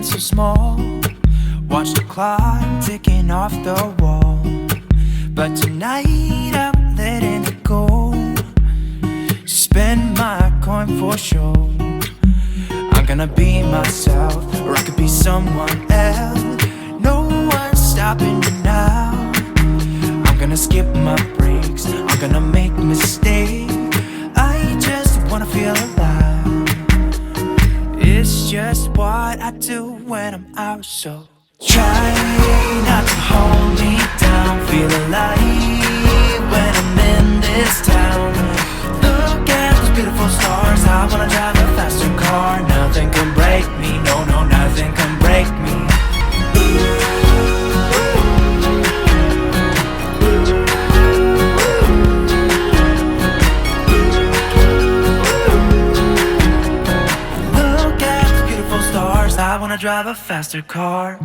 so small. Watch the clock ticking off the wall. But tonight I'm letting it go. Spend my coin for sure. I'm gonna be myself, or I could be someone else. No one's stopping me now. I'm gonna skip my breaks, I'm gonna make mistakes. I just wanna feel alive. It's just what I do when I'm out, so try not to hold me down. Feel alive when I'm in this town. Look at those beautiful stars. I wanna drive a faster car. Nothing can break me, no, no, nothing can break me. Look at those beautiful stars. I wanna drive a faster car.